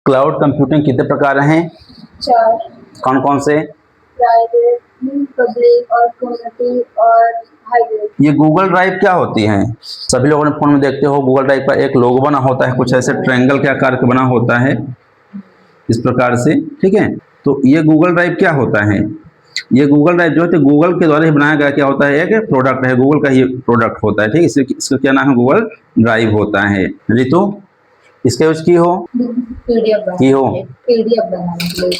Cloud computing कितने प्रकार हैं? 4। कौन कौन से? प्राइवेट, पब्लिक और कम्युनिटी और हाइब्रिड। ये गूगल ड्राइव क्या होती है? सभी लोगों ने फोन में देखते हो गूगल ड्राइव पर एक लोगो बना होता है, कुछ ऐसे ट्रायंगल के आकार का बना होता है इस प्रकार से, ठीक है। तो ये गूगल ड्राइव क्या होता है? ये गूगल ड्राइव जो है गूगल के द्वारा ही बनाया गया क्या होता है, एक प्रोडक्ट है, गूगल का ही प्रोडक्ट होता है, ठीक है। इसका क्या नाम है? गूगल ड्राइव होता है। रितु, इसके यूज की हो?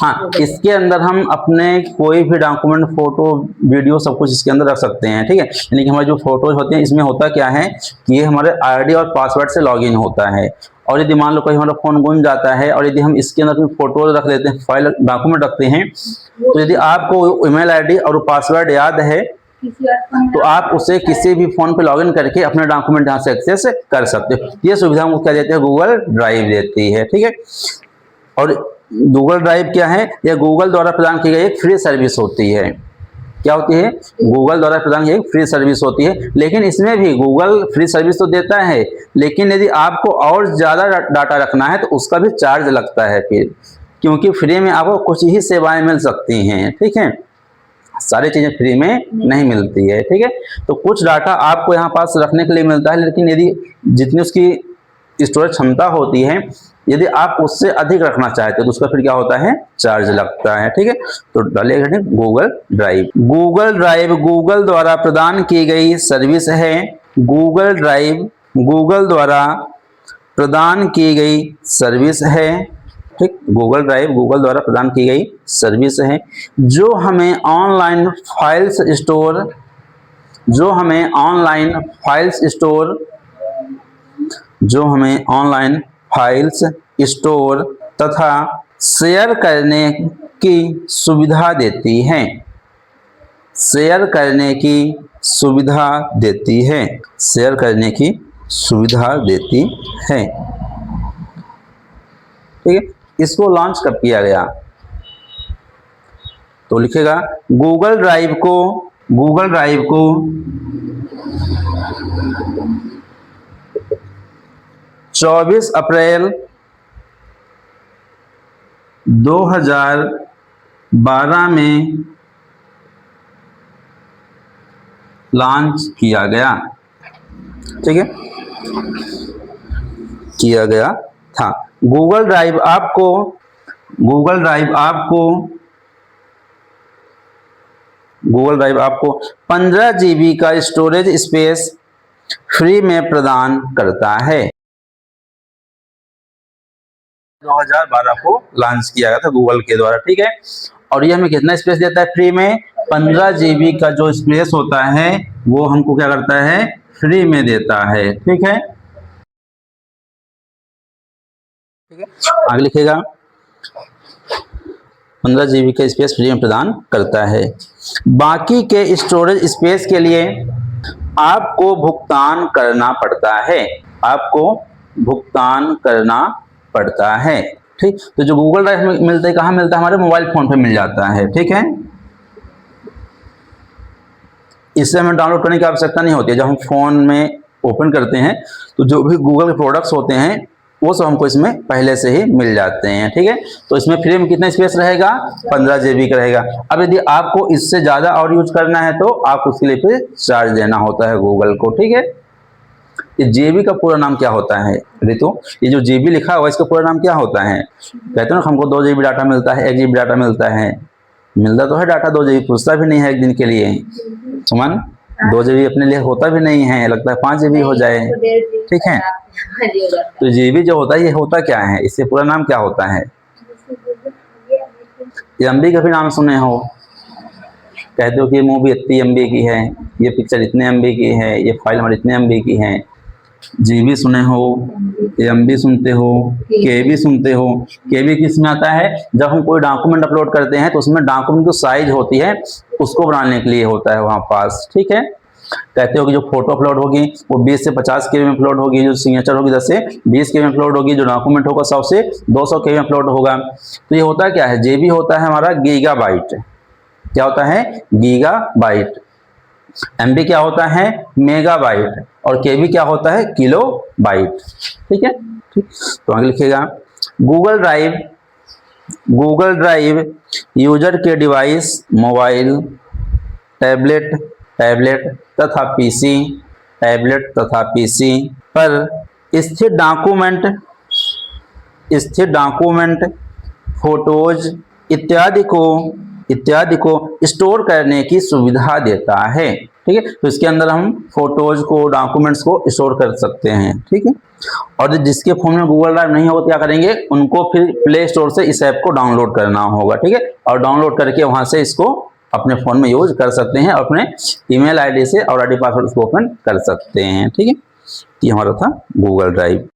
हाँ, इसके अंदर हम अपने कोई भी डॉक्यूमेंट, फोटो, वीडियो सब कुछ इसके अंदर रख सकते हैं, ठीक है। यानी कि हमारे जो फोटोज होते हैं इसमें होता क्या है कि ये हमारे आईडी और पासवर्ड से लॉगिन होता है। और यदि मान लो कहीं हमारा फोन गुम जाता है और यदि हम इसके अंदर फोटो रख लेते हैं, फाइल डॉक्यूमेंट रखते हैं, तो यदि आपको ईमेल आईडी और पासवर्ड याद है तो आप उसे किसी भी फोन पे लॉगिन करके अपने डॉक्यूमेंट यहाँ से एक्सेस कर सकते हो। ये सुविधा हमको क्या देते हैं? गूगल ड्राइव देती है, ठीक है। और गूगल ड्राइव क्या है? यह गूगल द्वारा प्रदान की गई एक फ्री सर्विस होती है। क्या होती है? गूगल द्वारा प्रदान की एक फ्री सर्विस होती है। लेकिन इसमें भी गूगल फ्री सर्विस तो देता है, लेकिन यदि आपको और ज्यादा डाटा रखना है तो उसका भी चार्ज लगता है फिर, क्योंकि फ्री में आपको कुछ ही सेवाएं मिल सकती हैं, ठीक है। सारी चीजें फ्री में नहीं मिलती है, ठीक है। तो कुछ डाटा आपको यहाँ पास रखने के लिए मिलता है, लेकिन यदि जितनी उसकी स्टोरेज क्षमता होती है, यदि आप उससे अधिक रखना चाहते हो तो उसका फिर क्या होता है? चार्ज लगता है, ठीक है। तो डालिएगा Google drive. Google drive Google द्वारा प्रदान की गई सर्विस है। गूगल ड्राइव गूगल द्वारा प्रदान की गई सर्विस है, ठीक। गूगल ड्राइव गूगल द्वारा प्रदान की गई सर्विस है जो हमें ऑनलाइन फाइल्स स्टोर तथा शेयर करने की सुविधा देती है। शेयर करने की सुविधा देती है। ठीक है। इसको लॉन्च कब किया गया? तो लिखेगा गूगल ड्राइव को 24 अप्रैल 2012 में लॉन्च किया गया, ठीक है, किया गया था। गूगल ड्राइव आपको 15 GB का स्टोरेज स्पेस फ्री में प्रदान करता है। 2012 को लॉन्च किया गया था गूगल के द्वारा, ठीक है। और ये हमें कितना स्पेस देता है फ्री में? 15 GB का जो स्पेस होता है वो हमको क्या करता है? फ्री में देता है, ठीक है। आगे लिखेगा 15 GB का स्पेस फ्री में प्रदान करता है। बाकी के स्टोरेज स्पेस के लिए आपको भुगतान करना पड़ता है, ठीक। तो जो गूगल ड्राइव में मिलता है, कहाँ मिलता है? हमारे मोबाइल फोन पे मिल जाता है, ठीक है। इससे हमें डाउनलोड करने की आवश्यकता नहीं होती है। जब हम फोन में ओपन करते हैं तो जो भी गूगल के प्रोडक्ट्स होते हैं वो सब हमको इसमें पहले से ही मिल जाते हैं, ठीक है। तो इसमें फ्री में कितना स्पेस रहेगा? 15 GB का रहेगा। अब यदि आपको इससे ज्यादा और यूज करना है तो आप उसके लिए फिर चार्ज देना होता है गूगल को, ठीक है। ये जेबी का पूरा नाम क्या होता है रितु? ये जो जेबी लिखा हुआ इसका पूरा नाम क्या होता है? कहते हैं हमको 2 GB डाटा मिलता है, 1 GB डाटा मिलता है। मिलता तो है डाटा 2 GB, पूछता भी नहीं है एक दिन के लिए। सुमन, 2 GB अपने लिए होता भी नहीं है, लगता है 5 GB हो जाए, ठीक है। तो जीबी जो होता है ये होता क्या है? इससे पूरा नाम क्या होता है? MB का भी नाम सुने हो, कहते हो कि ये मूवी इतनी MB की है, ये पिक्चर इतने MB की है, ये फाइल हमारी इतने MB की है। जीबी सुने हो, MB सुनते हो, केबी सुनते हो। केबी किस में आता है? जब हम कोई डॉक्यूमेंट अपलोड करते हैं तो उसमें डॉक्यूमेंट जो साइज होती है उसको बनाने के लिए होता है वहां पास, ठीक है। कहते हो कि जो फोटो अपलोड होगी वो 20 से 50 KB में अपलोड होगी, जो सिग्नेचर होगी 10 से 20 KB में अपलोड होगी, जो डॉक्यूमेंट होगा 100 से 200 KB में अपलोड होगा। तो ये होता क्या है? जेबी होता है हमारा गीगाबाइट। क्या होता है? गीगाबाइट। MB क्या होता है? मेगाबाइट। और KB क्या होता है? किलोबाइट, ठीक है। ठीक, तो आगे लिखिएगा गूगल ड्राइव यूजर के डिवाइस मोबाइल, टैबलेट तथा पीसी पर स्थित डॉक्यूमेंट, फोटोज इत्यादि को स्टोर करने की सुविधा देता है। ठीक है, तो इसके अंदर हम फोटोज को, डॉक्यूमेंट्स को स्टोर कर सकते हैं। ठीक है, और जिसके फोन में गूगल ड्राइव नहीं हो, क्या करेंगे, उनको फिर प्ले स्टोर से इस ऐप को डाउनलोड करना होगा। ठीक है, और डाउनलोड करके वहां से इसको अपने फोन में यूज कर सकते हैं, अपने ईमेल आईडी से और आईडी पासवर्ड को ओपन कर सकते हैं। ठीक है, ये हमारा था गूगल ड्राइव।